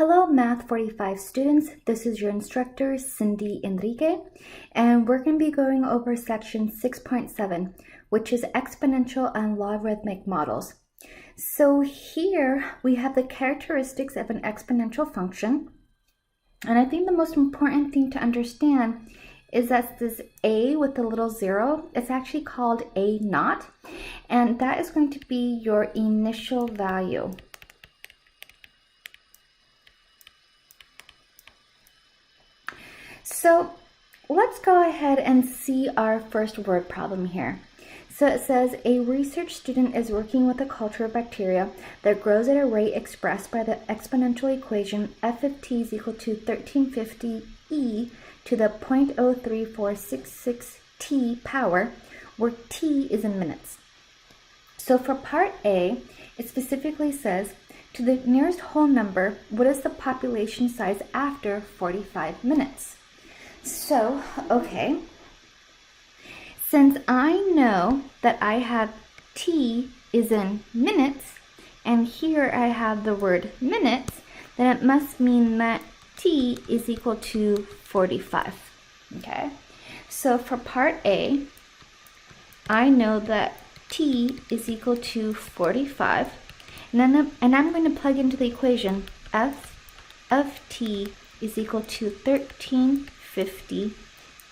Hello Math 45 students, this is your instructor Cindy Enrique, and we're going to be going over section 6.7, which is exponential and logarithmic models. So here we have the characteristics of an exponential function, and I think the most important thing to understand is that this a with the little zero, it's actually called a naught, and that is going to be your initial value. So let's go ahead and see our first word problem here. So it says a research student is working with a culture of bacteria that grows at a rate expressed by the exponential equation f of t is equal to 1350 e to the 0.03466 t power, where t is in minutes. So for part A, it specifically says, to the nearest whole number, what is the population size after 45 minutes? So, okay, since I know that I have t is in minutes, and here I have the word minutes, then it must mean that t is equal to 45, okay? So for part A, I know that t is equal to 45, and I'm going to plug into the equation f of t is equal to 1350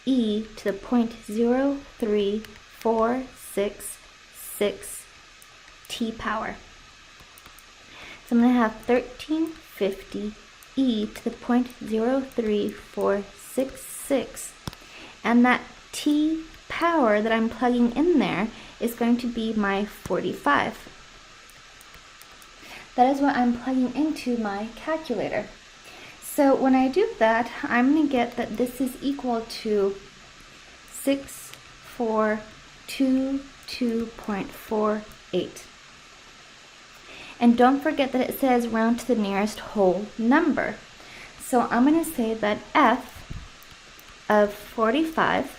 e to the 0.03466 t power. So I'm going to have 1350 e to the 0.03466, and that t power that I'm plugging in there is going to be my 45. That is what I'm plugging into my calculator. So when I do that, I'm going to get that this is equal to 6422.48. And don't forget that it says round to the nearest whole number. So I'm going to say that f of 45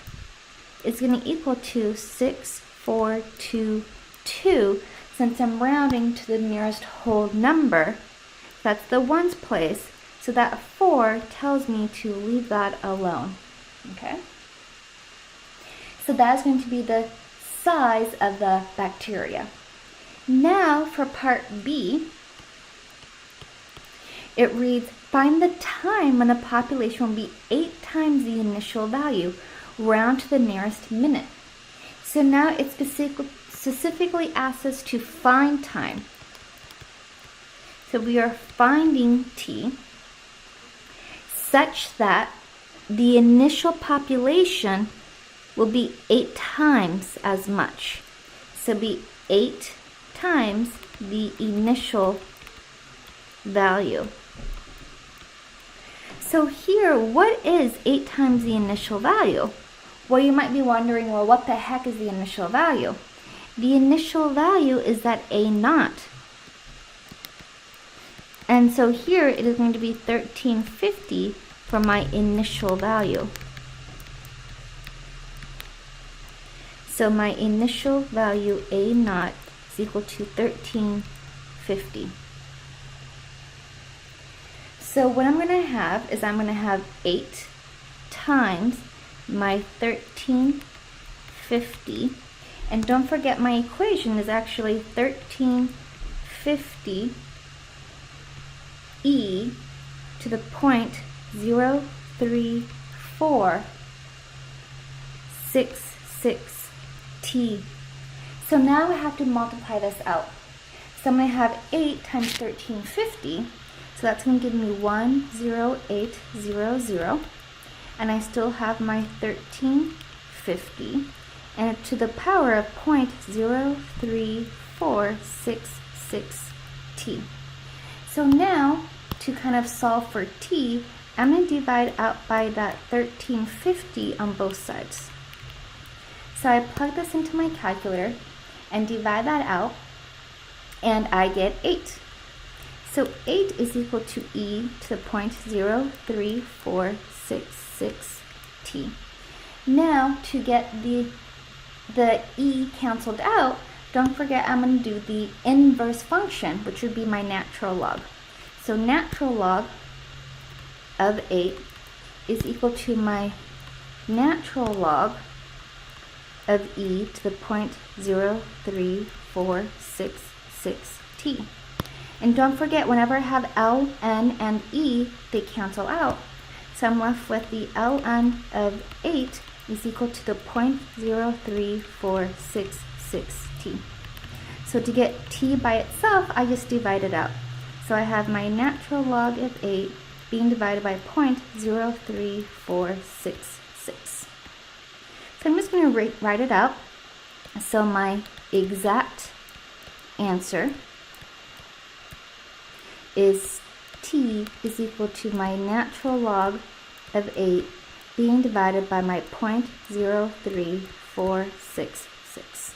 is going to equal to 6422, since I'm rounding to the nearest whole number. That's the ones place. So that 4 tells me to leave that alone, okay? So that's going to be the size of the bacteria. Now for part B, it reads, find the time when the population will be 8 times the initial value, round to the nearest minute. So now it specifically asks us to find time. So we are finding t such that the initial population will be 8 times as much. So be 8 times the initial value. So here, what is 8 times the initial value? Well, you might be wondering, well, what the heck is the initial value? The initial value is that a naught. And so here it is going to be 1350 for my initial value. So my initial value a naught is equal to 1350. So what I'm going to have is I'm going to have 8 times my 1350. And don't forget my equation is actually 1350 e to the 0.03466 t. So now I have to multiply this out. So I'm going to have 8 times 1350, so that's going to give me 10800, and I still have my 1350, and to the power of 0.03466 t. So now, to kind of solve for t, I'm going to divide out by that 1350 on both sides. So I plug this into my calculator and divide that out, and I get 8. So 8 is equal to e to the 0.03466 t. Now, to get the e canceled out, don't forget I'm going to do the inverse function, which would be my natural log. So natural log of 8 is equal to my natural log of e to the 0.03466t. And don't forget, whenever I have L, N, and E, they cancel out. So I'm left with the ln of 8 is equal to the 0.03466t. So to get t by itself, I just divide it out. So I have my natural log of 8 being divided by 0.03466. So I'm just going to write it out. So my exact answer is t is equal to my natural log of 8 being divided by my 0.03466.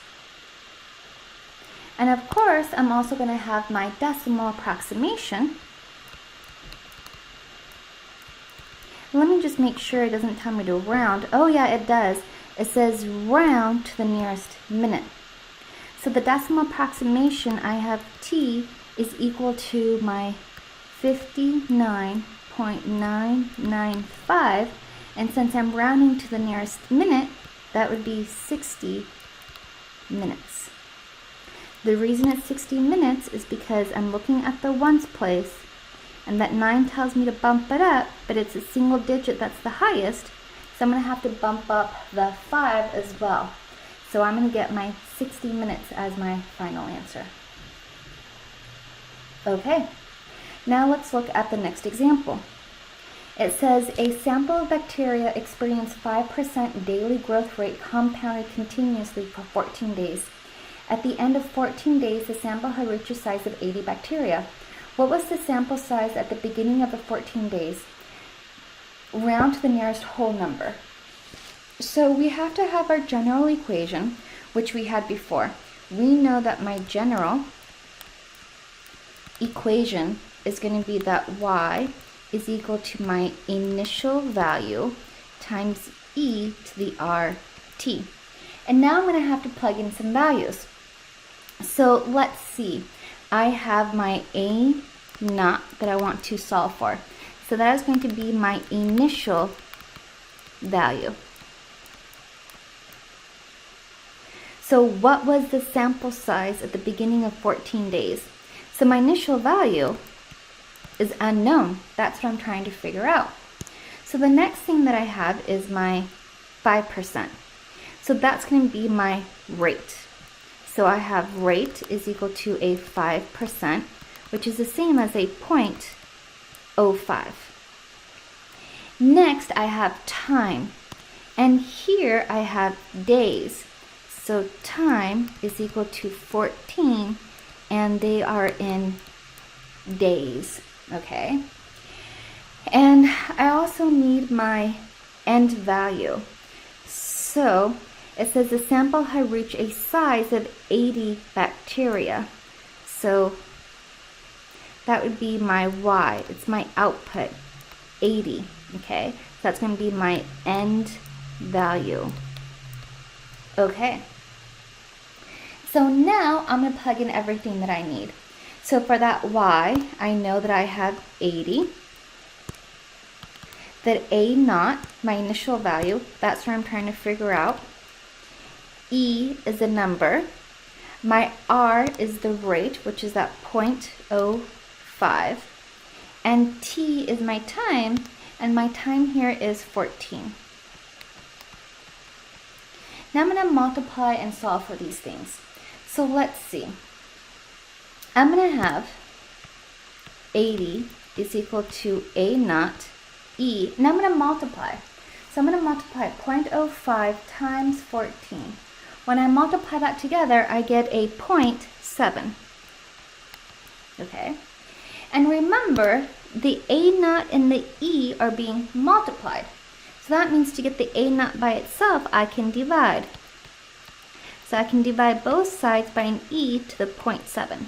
And of course, I'm also going to have my decimal approximation. Let me just make sure it doesn't tell me to round. Oh yeah, it does. It says round to the nearest minute. So the decimal approximation, I have t is equal to my 59.995, and since I'm rounding to the nearest minute, that would be 60 minutes. The reason it's 60 minutes is because I'm looking at the ones place, and that 9 tells me to bump it up, but it's a single digit that's the highest, so I'm going to have to bump up the 5 as well. So I'm going to get my 60 minutes as my final answer. Okay, now let's look at the next example. It says a sample of bacteria experienced 5% daily growth rate compounded continuously for 14 days. At the end of 14 days, the sample had reached a size of 80 bacteria. What was the sample size at the beginning of the 14 days? Round to the nearest whole number. So we have to have our general equation, which we had before. We know that my general equation is going to be that y is equal to my initial value times e to the rt. And now I'm going to have to plug in some values. So let's see. I have my a naught that I want to solve for. So that is going to be my initial value. So what was the sample size at the beginning of 14 days? So my initial value is unknown. That's what I'm trying to figure out. So the next thing that I have is my 5%. So that's going to be my rate. So I have rate is equal to a 5%, which is the same as a 0.05. Next, I have time. And here I have days. So time is equal to 14, and they are in days, okay? And I also need my end value. So it says the sample had reached a size of 80 bacteria. So that would be my y. It's my output, 80, okay? So that's going to be my end value. Okay. So now I'm going to plug in everything that I need. So for that y, I know that I have 80. That a naught, my initial value, that's what I'm trying to figure out. E is a number. My r is the rate, which is that 0.05. And t is my time, and my time here is 14. Now I'm going to multiply and solve for these things. So let's see. I'm going to have 80 is equal to a naught e. Now I'm going to multiply. So I'm going to multiply 0.05 times 14. When I multiply that together, I get a 0.7. Okay? And remember, the a naught and the e are being multiplied. So that means to get the a naught by itself, I can divide. So I can divide both sides by an e to the 0.7.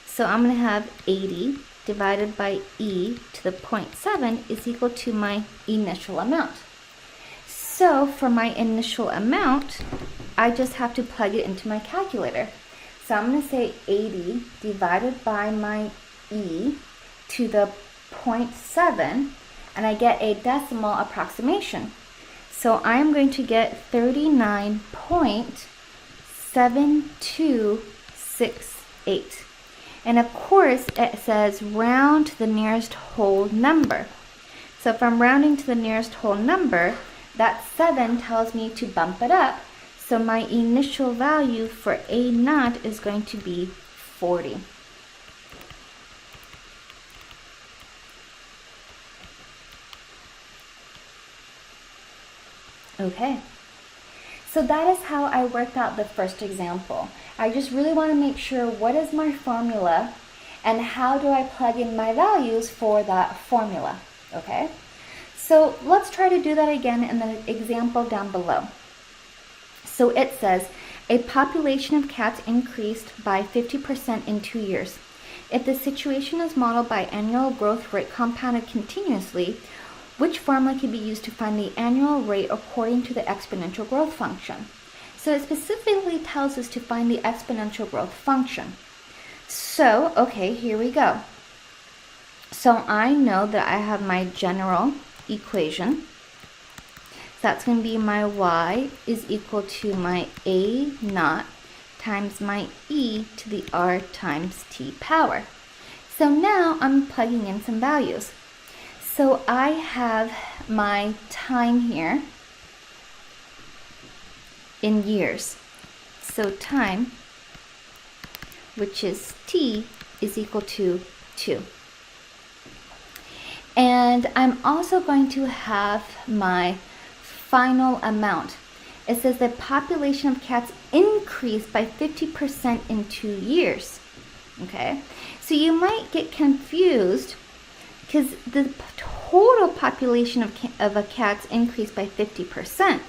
So I'm going to have 80 divided by e to the 0.7 is equal to my initial amount. So for my initial amount, I just have to plug it into my calculator. So I'm going to say 80 divided by my e to the 0.7, and I get a decimal approximation. So I'm going to get 39.7268. And of course, it says round to the nearest whole number. So if I'm rounding to the nearest whole number, that 7 tells me to bump it up. So my initial value for A0 is going to be 40. Okay, so that is how I worked out the first example. I just really want to make sure what is my formula and how do I plug in my values for that formula, okay? So let's try to do that again in the example down below. So it says, a population of cats increased by 50% in 2 years. If the situation is modeled by annual growth rate compounded continuously, which formula can be used to find the annual rate according to the exponential growth function? So it specifically tells us to find the exponential growth function. So, okay, here we go. So I know that I have my general equation. That's going to be my y is equal to my A0 times my e to the r times t power. So now I'm plugging in some values. So I have my time here in years. So time, which is t, is equal to 2. And I'm also going to have my final amount. It says the population of cats increased by 50% in 2 years. Okay, so you might get confused because the total population of a cats increased by 50%,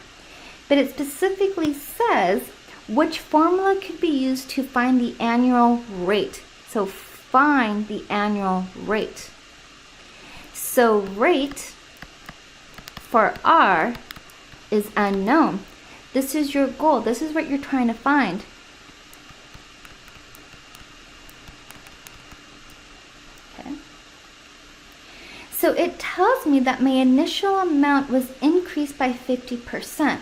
but it specifically says which formula could be used to find the annual rate. So find the annual rate. So rate for R is unknown. This is your goal. This is what you're trying to find. Okay. So it tells me that my initial amount was increased by 50%.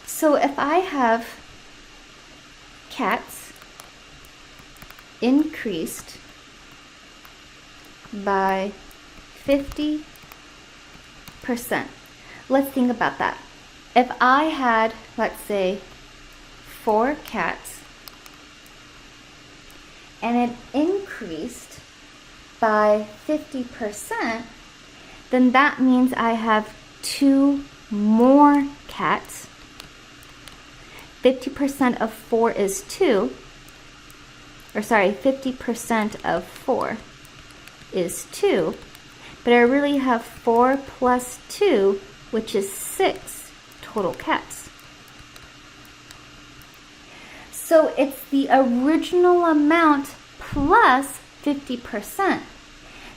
So if I have cats increased by 50%, let's think about that. If I had, let's say, 4 cats and it increased by 50%, then that means I have 2 more cats. 50% of 4 is 2. Or sorry, 50% of 4 is 2. But I really have 4 plus 2, which is 6 total cats. So it's the original amount plus 50%.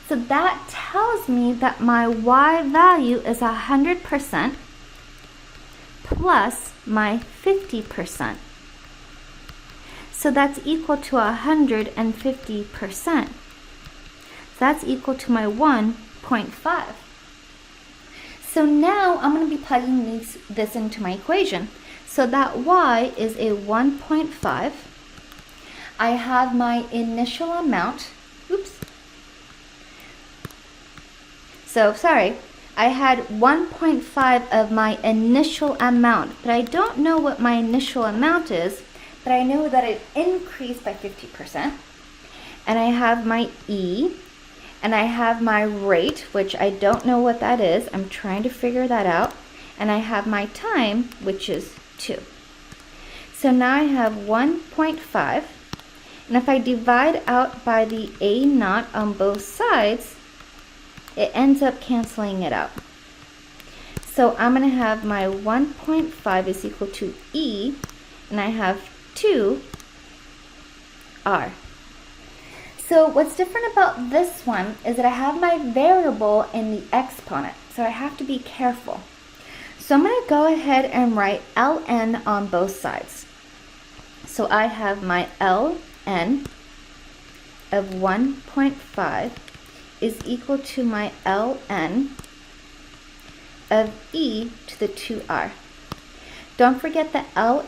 So that tells me that my y value is 100% plus my 50%. So that's equal to 150%. That's equal to my 1.5. So now I'm going to be plugging this into my equation. So that y is a 1.5. I have my initial amount. Oops. So sorry, I had 1.5 of my initial amount, but I don't know what my initial amount is, but I know that it increased by 50%. And I have my e, and I have my rate, which I don't know what that is. I'm trying to figure that out. And I have my time, which is 2. So now I have 1.5. And if I divide out by the A0 on both sides, it ends up canceling it out. So I'm going to have my 1.5 is equal to E, and I have 2 R. So what's different about this one is that I have my variable in the exponent, so I have to be careful. So I'm going to go ahead and write ln on both sides. So I have my ln of 1.5 is equal to my ln of e to the 2r. Don't forget that ln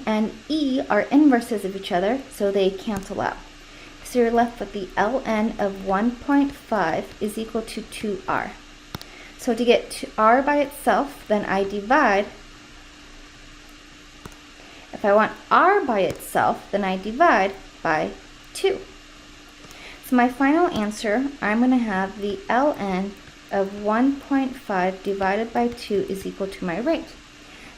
and e are inverses of each other, so they cancel out. So you're left with the ln of 1.5 is equal to 2r. So to get to r by itself, then I divide. If I want r by itself, then I divide by 2. So my final answer, I'm going to have the ln of 1.5 divided by 2 is equal to my rate.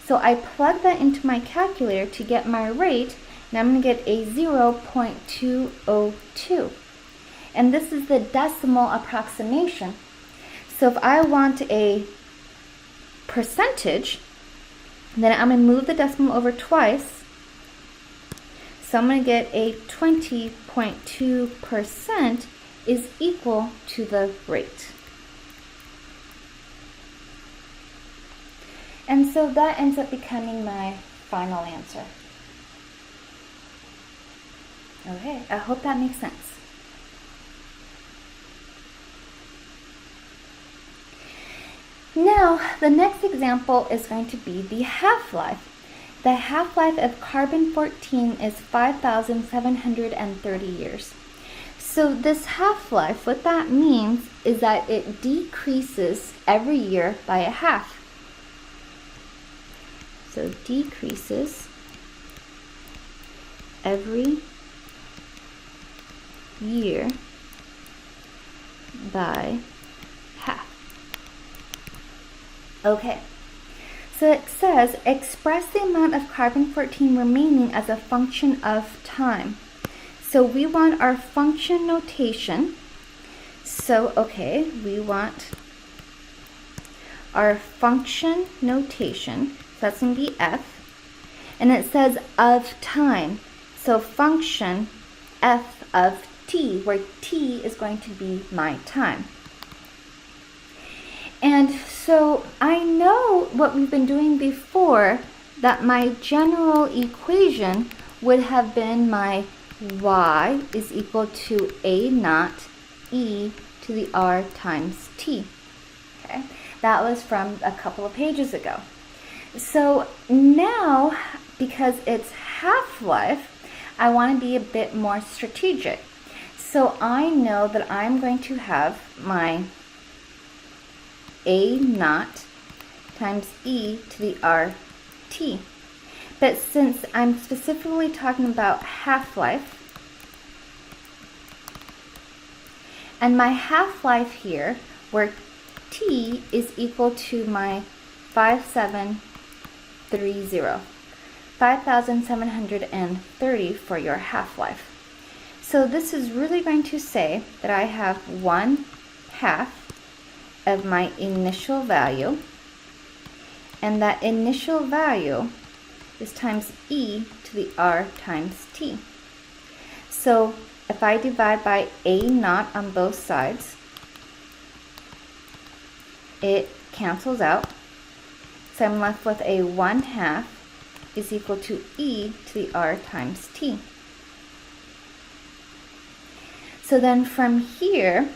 So I plug that into my calculator to get my rate, and I'm going to get a 0.202. And this is the decimal approximation. So if I want a percentage, then I'm going to move the decimal over twice. So I'm going to get a 20.2% is equal to the rate. And so that ends up becoming my final answer. Okay, I hope that makes sense. Now, the next example is going to be the half-life. The half-life of carbon-14 is 5,730 years. So this half-life, what that means is that it decreases every year by a half. So decreases every year by half. Okay, so it says express the amount of carbon-14 remaining as a function of time. So we want our function notation. So, okay, we want our function notation. So that's going to be f. And it says of time. So function f of t, where t is going to be my time. And so I know what we've been doing before, that my general equation would have been my y is equal to a naught e to the r times t. Okay, that was from a couple of pages ago. So now, because it's half-life, I want to be a bit more strategic. So I know that I'm going to have my a naught times e to the r t. But since I'm specifically talking about half-life, and my half-life here, where t is equal to my 5,730 for your half-life. So this is really going to say that I have 1/2 of my initial value, and that initial value is times e to the r times t. So if I divide by a naught on both sides, it cancels out. So I'm left with a 1/2 is equal to e to the r times t. So then from here,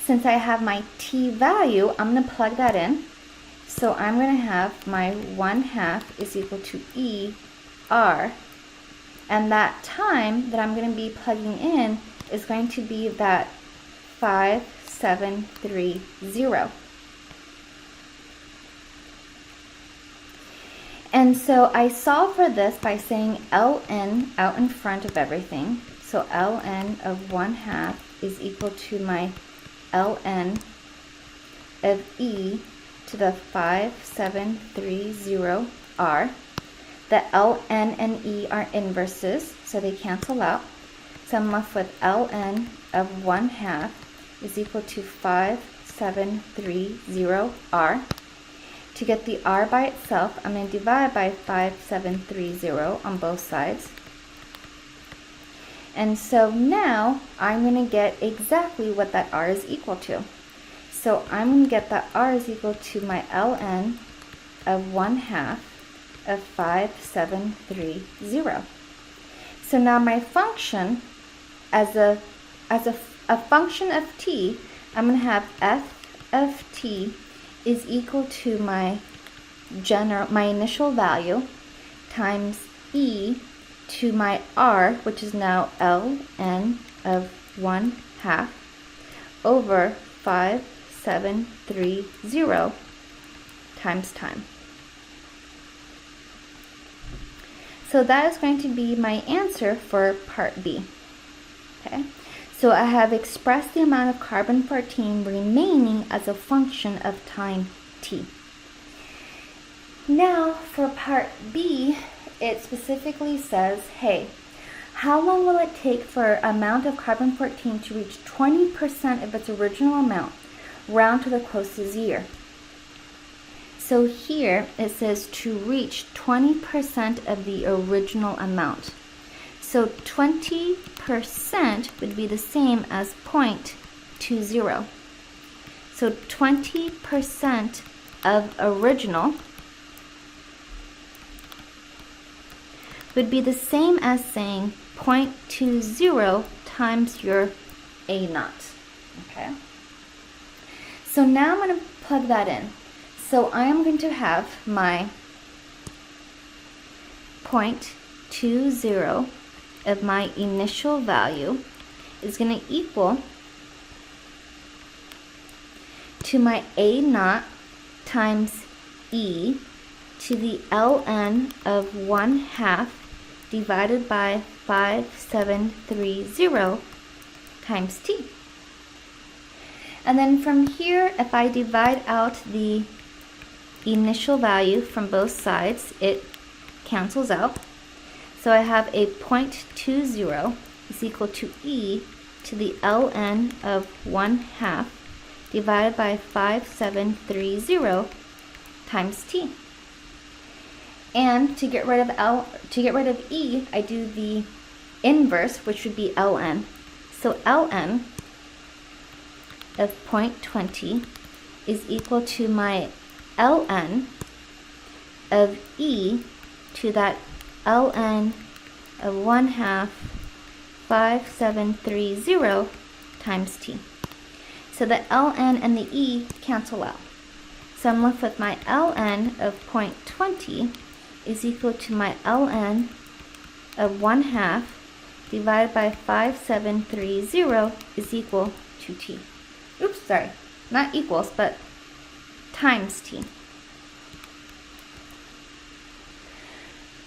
since I have my t value, I'm going to plug that in. So I'm going to have my 1/2 is equal to e r. And that time that I'm going to be plugging in is going to be that 5,730. And so I solve for this by saying ln out in front of everything. So ln of 1/2 is equal to my ln of e to the 5,730r. The ln and e are inverses, so they cancel out. So I'm left with ln of 1/2 is equal to 5,730r. To get the r by itself, I'm going to divide by 5,730 on both sides. And so now I'm going to get exactly what that r is equal to. So I'm going to get that r is equal to my ln of 1/2 of 5,730. So now my function as a a function of t, I'm going to have f of t is equal to my initial value times e to my r, which is now ln of 1/2 over 5730 times time. So that is going to be my answer for part B. Okay, so I have expressed the amount of carbon-14 remaining as a function of time t. Now for part B, it specifically says, hey, how long will it take for amount of carbon-14 to reach 20% of its original amount, round to the closest year? So here it says to reach 20% of the original amount. So 20% would be the same as 0.20. So 20% of original would be the same as saying 0.20 times your A naught. Okay. So now I'm going to plug that in. So I am going to have my 0.20 of my initial value is going to equal to my A naught times E to the ln of 1/2 divided by 5730 times t. And then from here, if I divide out the initial value from both sides, it cancels out. So I have a 0.20 is equal to e to the ln of 1/2 divided by 5730 times t. And to get rid of e, I do the inverse, which would be ln. So ln of 0.20 is equal to my ln of e to that ln of 1/2 5730 times t. So the ln and the e cancel out. So I'm left with my ln of 0.20 is equal to my ln of 1/2 divided by 5730 is equal to t. Oops, sorry, not equals, but times t.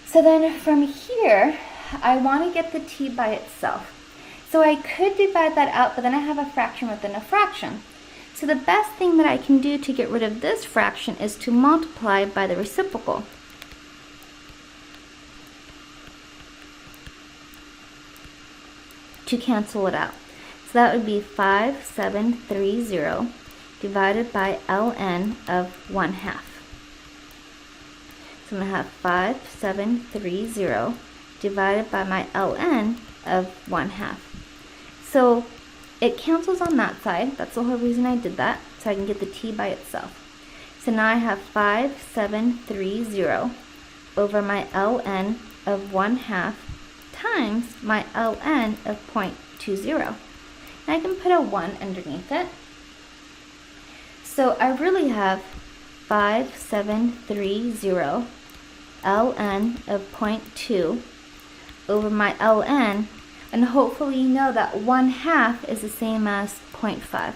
So then from here, I want to get the t by itself. So I could divide that out, but then I have a fraction within a fraction. So the best thing that I can do to get rid of this fraction is to multiply by the reciprocal. To cancel it out. So that would be 5730 divided by ln of 1/2. So I'm going to have 5730 divided by my ln of 1/2. So it cancels on that side. That's the whole reason I did that, so I can get the t by itself. So now I have 5730 over my ln of 1/2 times my ln of 0.20. And I can put a 1 underneath it. So I really have 5730 ln of 0.2 over my ln, and hopefully you know that 1/2 is the same as 0.5.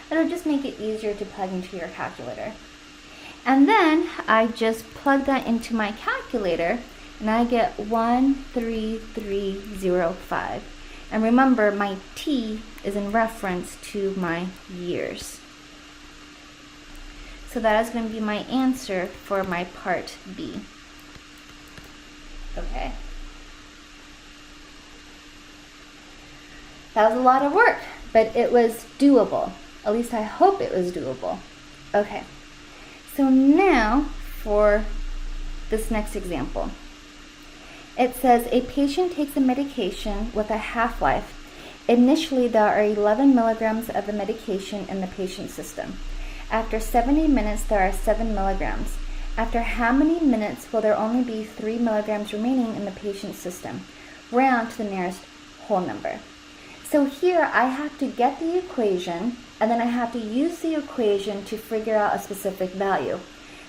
It'll just make it easier to plug into your calculator. And then I just plug that into my calculator and I get 13305. And remember, my t is in reference to my years. So that is going to be my answer for my part B. Okay. That was a lot of work, but it was doable. At least I hope it was doable. Okay. So now for this next example. It says a patient takes a medication with a half-life. Initially, there are 11 milligrams of the medication in the patient's system. After 70 minutes, there are 7 milligrams. After how many minutes will there only be 3 milligrams remaining in the patient's system? Round to the nearest whole number. So here I have to get the equation, and then I have to use the equation to figure out a specific value.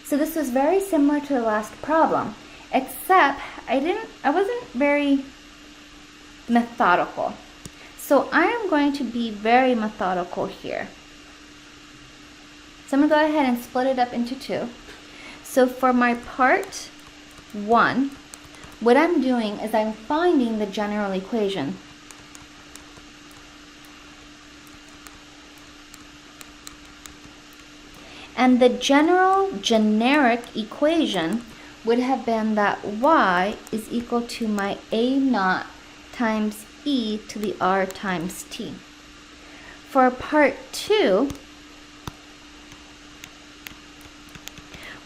So this was very similar to the last problem, except I wasn't very methodical. So I am going to be very methodical here. So I'm going to go ahead and split it up into two. So for my part 1, what I'm doing is I'm finding the general equation. And the generic equation would have been that y is equal to my a naught times e to the r times t. For part 2,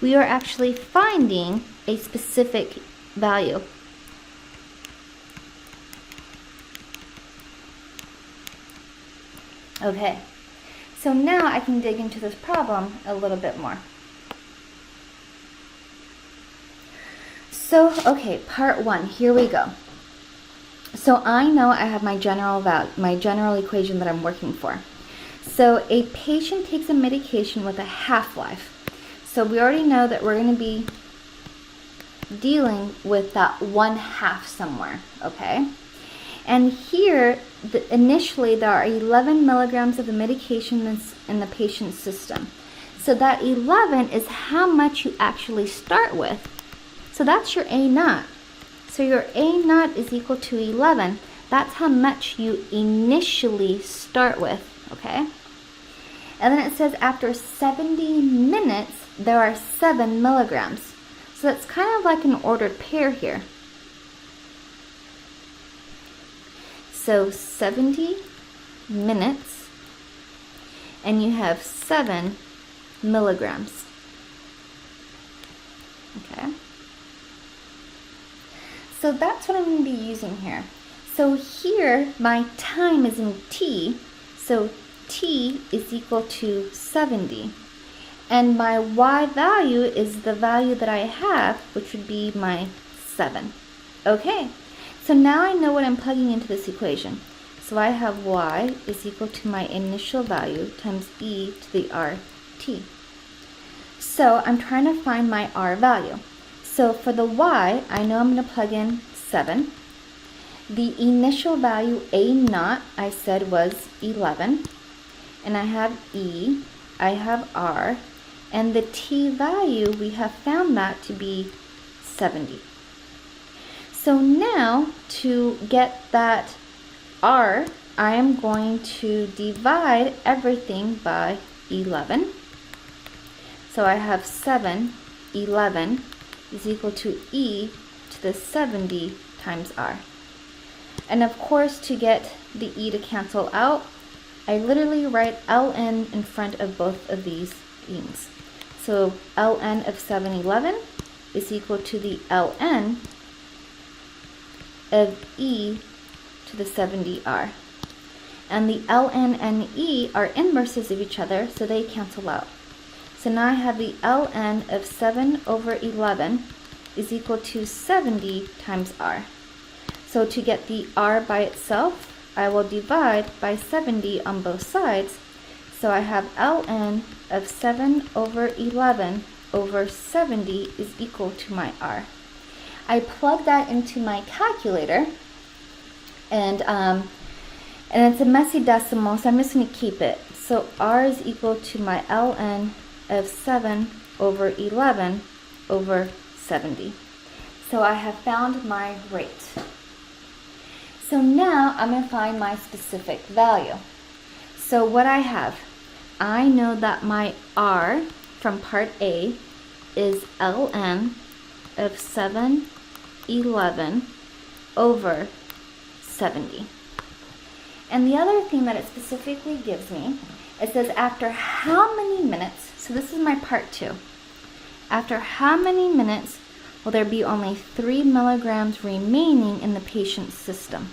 we are actually finding a specific value. Okay. So now I can dig into this problem a little bit more. So, okay, part 1, here we go. So I know I have my general equation that I'm working for. So a patient takes a medication with a half-life. So we already know that we're going to be dealing with that 1/2 somewhere, okay? And here, initially, there are 11 milligrams of the medication in the patient's system. So that 11 is how much you actually start with. So that's your A naught. So your A naught is equal to 11. That's how much you initially start with, okay? And then it says after 70 minutes, there are 7 milligrams. So that's kind of like an ordered pair here. So 70 minutes, and you have 7 milligrams. Okay. So that's what I'm going to be using here. So here, my time is in t, so t is equal to 70. And my y value is the value that I have, which would be my 7. Okay. So now I know what I'm plugging into this equation. So I have y is equal to my initial value times e to the rt. So I'm trying to find my r value. So for the y, I know I'm going to plug in 7. The initial value a naught, I said, was 11. And I have e, I have r, and the t value, we have found that to be 70. So now, to get that r, I am going to divide everything by 11. So I have 7, 11 is equal to e to the 70 times r. And of course, to get the e to cancel out, I literally write ln in front of both of these e's. So ln of 711 is equal to the ln of e to the 70r. And the ln and e are inverses of each other, so they cancel out. So now I have the ln of 7 over 11 is equal to 70 times r. So to get the r by itself, I will divide by 70 on both sides. So I have ln of 7 over 11 over 70 is equal to my r. I plug that into my calculator, and it's a messy decimal, so I'm just going to keep it. So r is equal to my ln of 7 over 11 over 70. So I have found my rate. So now I'm going to find my specific value. So what I know that my r from part A is ln of 7, 11 over 70. And the other thing that it specifically gives me, it says after how many minutes, so this is my part 2, after how many minutes will there be only 3 milligrams remaining in the patient's system?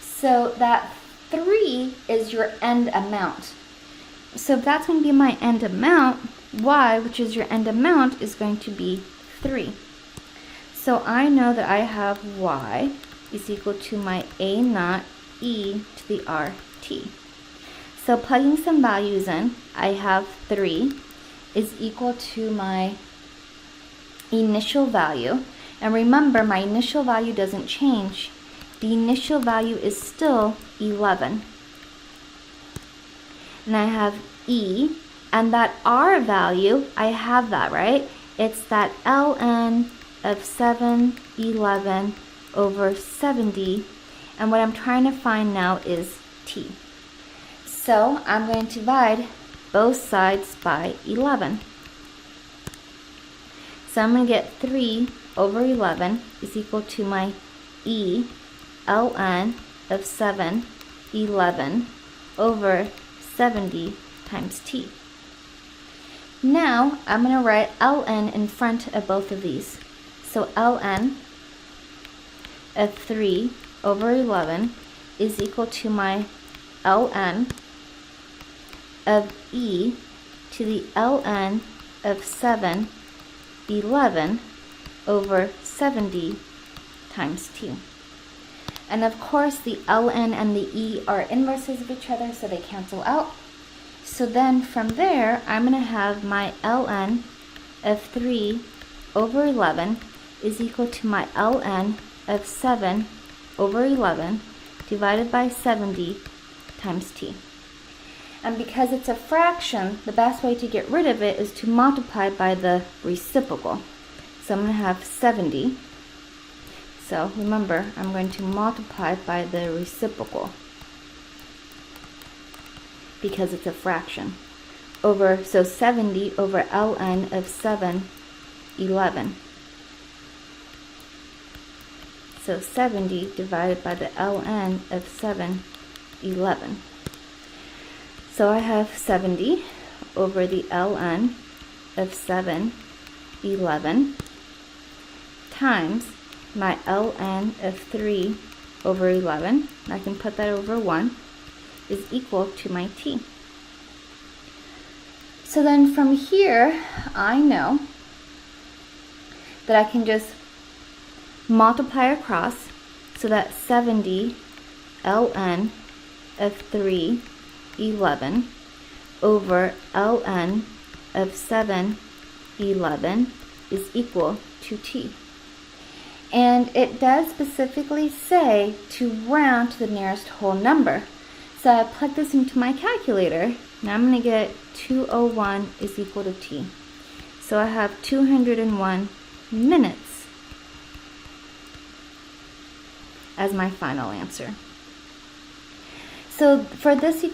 So that 3 is your end amount. So if that's going to be my end amount, y, which is your end amount, is going to be 3. So I know that I have y is equal to my a naught e to the rt. So plugging some values in, I have 3 is equal to my initial value. And remember, my initial value doesn't change. The initial value is still 11. And I have e, and that r value, I have that, right? It's that ln of 711 over 70. And what I'm trying to find now is t. So I'm going to divide both sides by 11. So I'm going to get 3 over 11 is equal to my e ln of 711 over 70 times t. Now I'm going to write ln in front of both of these. So ln of 3 over 11 is equal to my ln of e to the ln of 711 over 70 times t. And of course the ln and the e are inverses of each other, so they cancel out. So then from there, I'm going to have my ln of 3 over 11 is equal to my ln of 7 over 11 divided by 70 times t. And because it's a fraction, the best way to get rid of it is to multiply by the reciprocal. So I'm going to have 70. So remember, I'm going to multiply by the reciprocal because it's a fraction. So 70 over ln of 711. So 70 divided by the ln of 711. So I have 70 over the ln of 711 times my ln of 3 over 11, I can put that over 1, is equal to my t. So then from here, I know that I can just multiply across, so that 70 ln of 311 over ln of 711 is equal to t. And it does specifically say to round to the nearest whole number. So I plug this into my calculator. Now I'm going to get 201 is equal to t. So I have 201 minutes as my final answer. So for this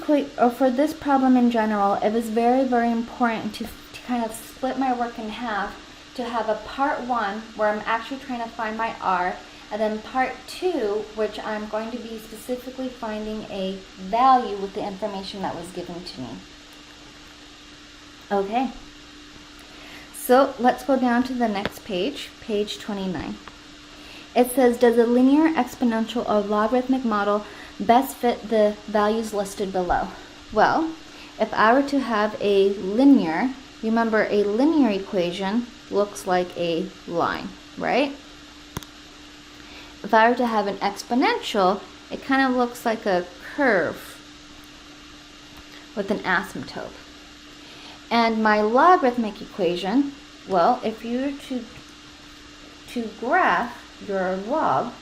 problem in general, it was very, very important to kind of split my work in half, to have a part 1 where I'm actually trying to find my r, and then part 2, which I'm going to be specifically finding a value with the information that was given to me. Okay, so let's go down to the next page, page 29. It says, does a linear, exponential, or logarithmic model best fit the values listed below? Well, if I were to have a linear, remember a linear equation looks like a line, right? If I were to have an exponential, it kind of looks like a curve with an asymptote. And my logarithmic equation, well, if you were to graph your log,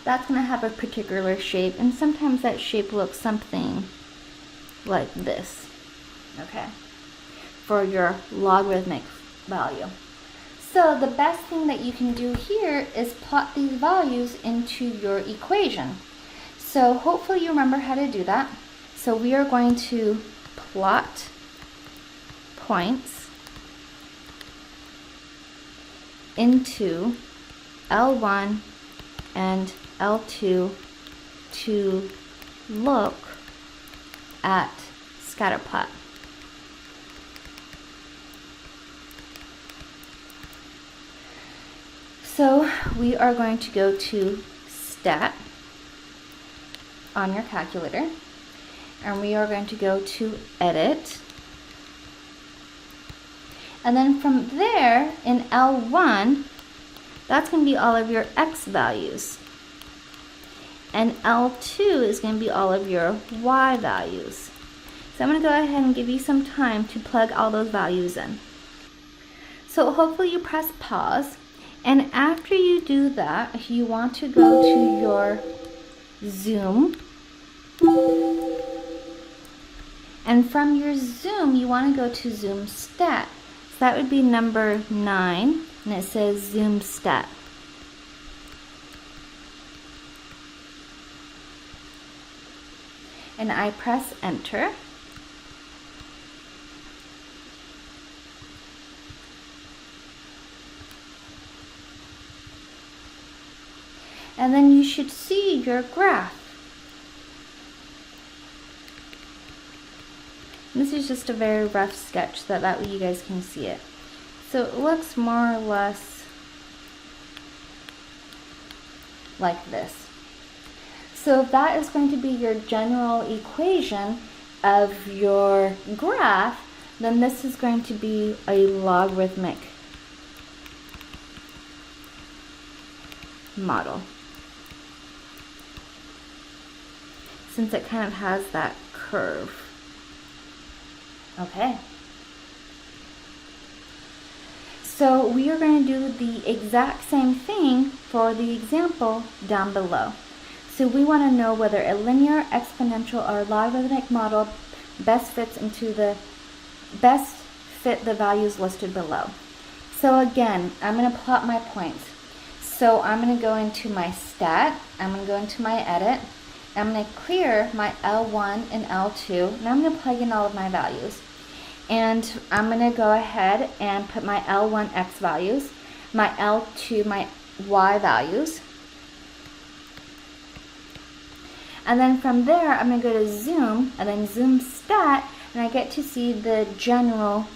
that's going to have a particular shape, and sometimes that shape looks something like this, okay, for your logarithmic value. So the best thing that you can do here is plot these values into your equation. So hopefully you remember how to do that. So we are going to plot points into L1 and L2 to look at scatter plot. So we are going to go to Stat on your calculator, and we are going to go to Edit. And then from there, in L1, that's going to be all of your x values. and L2 is going to be all of your y values. So I'm going to go ahead and give you some time to plug all those values in. So hopefully you press pause, and after you do that, you want to go to your Zoom, and from your Zoom you want to go to Zoom Stat. So that would be number 9, and it says Zoom Stat. And I press enter. And then you should see your graph. This is just a very rough sketch so that way you guys can see it. So it looks more or less like this. So that is going to be your general equation of your graph. Then this is going to be a logarithmic model, since it kind of has that curve. Okay. So we are going to do the exact same thing for the example down below. So we want to know whether a linear, exponential, or logarithmic model best fit the values listed below. So again, I'm going to plot my points. So I'm going to go into my stat, I'm going to go into my edit, I'm going to clear my L1 and L2, and I'm going to plug in all of my values. And I'm going to go ahead and put my L1 X values, my L2 my Y values. And then from there, I'm going to go to Zoom, and then Zoom Stat, and I get to see the general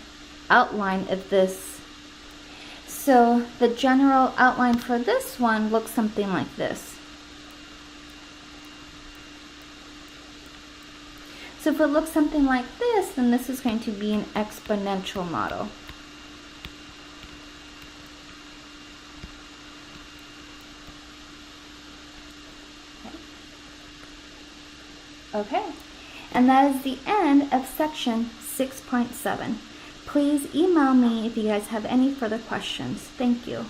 outline of this. So the general outline for this one looks something like this. So if it looks something like this, then this is going to be an exponential model. Okay, and that is the end of section 6.7. Please email me if you guys have any further questions. Thank you.